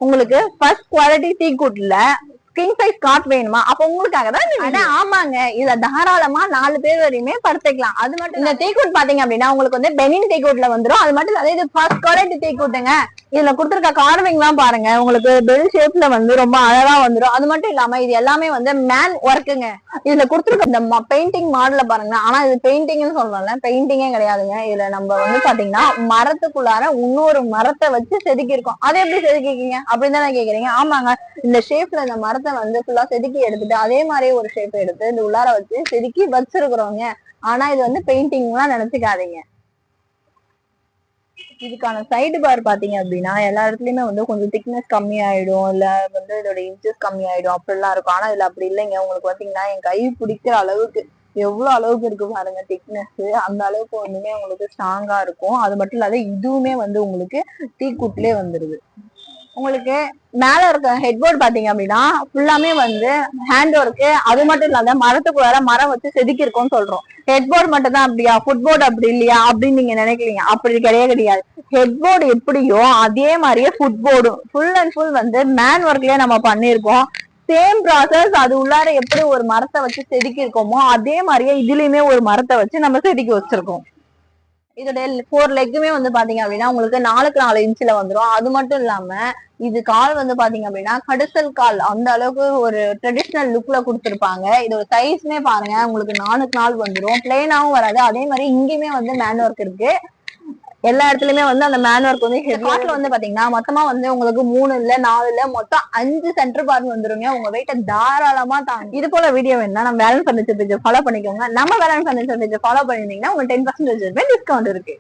உங்களுக்கு first quality tea குட்ல king size cot வேணுமா? அப்ப உங்களுக்காக தான். ஆமாங்க, இதுல தாராளமா 4 பேர் வரையுமே படுத்துக்கலாம். அது மட்டும் இந்த டீ குட் பாத்தீங்க அப்படின்னா உங்களுக்கு வந்து பெனின் டீ குட்ல வந்துடும். அது மட்டும் இல்ல, இது ஃபர்ஸ்ட் குவாலிட்டி டீ குட்டுங்க. இதுல கொடுத்துருக்க கார்விங் எல்லாம் பாருங்க, உங்களுக்கு பெல் ஷேப்ல வந்து ரொம்ப அழகா வந்துடும். அது மட்டும் இல்லாம இது எல்லாமே வந்து மேன் ஒர்க்குங்க. இதுல கொடுத்துருக்க இந்த பெயிண்டிங் மாடல பாருங்க. ஆனா இது பெயிண்டிங்னு சொல்றோம்ல, பெயிண்டிங்கே கிடையாதுங்க. இதுல நம்ம வந்து பாத்தீங்கன்னா மரத்துக்குள்ளார இன்னொரு மரத்தை வச்சு செதுக்கி இருக்கோம். அதை எப்படி செதுக்கிக்கீங்க அப்படின்னு தானே கேக்குறீங்க? ஆமாங்க, இந்த ஷேப்ல இந்த மரத்தை வந்து ஃபுல்லா செதுக்கி எடுத்துட்டு அதே மாதிரி ஒரு ஷேப் எடுத்து இந்த உள்ளார வச்சு செதுக்கி வச்சிருக்கிறோங்க. ஆனா இது வந்து பெயிண்டிங் எல்லாம் நினைச்சுக்காதீங்க. இதுக்கான சைடு பார் பாத்தீங்க அப்படின்னா எல்லா இடத்துலயுமே வந்து கொஞ்சம் திக்னஸ் கம்மி ஆயிடும், இல்ல வந்து இதோட இன்ச்சஸ் கம்மி ஆயிடும் அப்படிலாம் இருக்கும். ஆனா இதுல அப்படி இல்லைங்க. உங்களுக்கு பாத்தீங்கன்னா என் கை பிடிக்கிற அளவுக்கு எவ்வளவு அளவுக்கு இருக்கு பாருங்க திக்னஸ். அந்த அளவுக்கு வந்துமே உங்களுக்கு ஸ்ட்ராங்கா இருக்கும். அது மட்டும் இல்லாத இதுவுமே வந்து உங்களுக்கு டீ குட்லயே வந்துருது. உங்களுக்கு மேல இருக்க ஹெட்போர்ட் பாத்தீங்க அப்படின்னா ஃபுல்லாமே வந்து ஹேண்ட் ஒர்க்கு. அது மட்டும் இல்லாத மரத்துக்குள்ளார மரம் வச்சு செதுக்கி இருக்கோம்னு சொல்றோம். ஹெட்போர்ட் மட்டும் தான் அப்படியா, ஃபுட்போர்ட் அப்படி இல்லையா அப்படின்னு நீங்க நினைக்கிறீங்க. அப்படி கிடையாது. ஹெட்போர்டு எப்படியோ அதே மாதிரியே ஃபுட்போர்டும் ஃபுல் அண்ட் ஃபுல் வந்து மேன் ஒர்க்லயே நம்ம பண்ணிருக்கோம். Same process. அது உள்ளார எப்படி ஒரு மரத்தை வச்சு செதுக்கி இருக்கோமோ அதே மாதிரியே இதுலயுமே ஒரு மரத்தை வச்சு நம்ம செதுக்கி வச்சிருக்கோம். இதோட 4 லெக்குமே வந்து பாத்தீங்க அப்படின்னா உங்களுக்கு 4க்கு 4 இன்ச்ல வந்துடும். அது மட்டும் இல்லாம இது கால் வந்து பாத்தீங்க அப்படின்னா கடிசல் கால், அந்த அளவுக்கு ஒரு ட்ரெடிஷனல் லுக்ல கொடுத்துருப்பாங்க. இதோட சைஸ்மே பாருங்க, உங்களுக்கு 4க்கு 4 வந்துடும். பிளெயினாவும் வராது. அதே மாதிரி இங்கேயுமே வந்து மேன் ஒர்க் இருக்கு. எல்லா இடத்துலயுமே வந்து அந்த மேன் ஒர்க் வந்து காட்ல வந்து பாத்தீங்கன்னா மொத்தமா வந்து உங்களுக்கு 3 இல்ல 4 இல்ல மொத்தம் 5 சென்டர் பார் வந்துருங்க. உங்க வெயிட்ட தாராளமா தாங்க. இது போல வீடியோ வேணும்னா நம்ம வேலன் ஃபர்னிச்சர் பேஜ் ஃபாலோ பண்ணிக்கோங்க. நம்ம வேலன் ஃபர்னிச்சர் பேஜ் ஃபாலோ பண்ணிருந்தீங்கன்னா உங்களுக்கு 10% டிஸ்கவுண்ட் இருக்கு.